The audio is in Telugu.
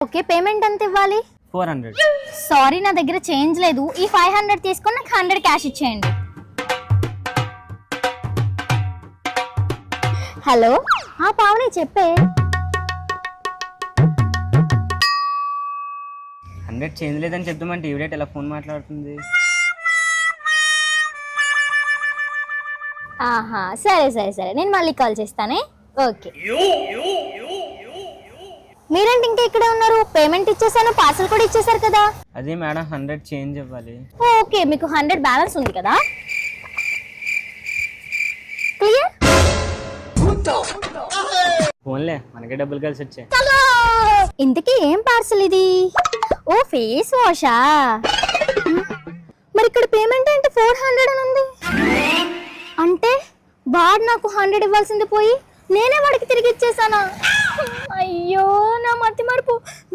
ఓకే, పేమెంట్ ఎంత ఇవ్వాలి? 400. సారీ, నా దగ్గర చేంజ్ లేదు. ఈ 500 తీసుకొని నాకు 100 క్యాష్ ఇచ్చేయండి. హలో, పావని చెప్పే. 100 చేంజ్ లేదని చెప్దామంటే ఈవిడేట్ ఎలా ఫోన్ మాట్లాడుతుంది. ఆహా, సరే సరే సరే, నేను మళ్ళీ కాల్ చేస్తానే. ఓకే. మీరేంటి ఇంకా ఇక్కడే ఉన్నారు? పేమెంట్ ఇచ్చేసాను, పార్సల్ కూడా ఇచ్చేసారు కదా. అదే మేడం 100 చేంజ్ ఇవ్వాలి. ఓకే, మీకు 100 బ్యాలెన్స్ ఉంది కదా. క్లియర్. ఫోన్లే, మనకే డబ్బులు కలిసి వచ్చాయి. ఇంతకీ ఏం పార్సల్ ఇది? ఓ, ఫేస్ వాషా? మరి ఇక్కడ పేమెంట్ ఏంటి 400 అని ఉంది? అంటే వాడు నాకు 100 ఇవ్వాల్సింది పోయి నేనే వాడికి తిరిగి ఇచ్చేసానా? అయ్యో, నా మతి మరుపు.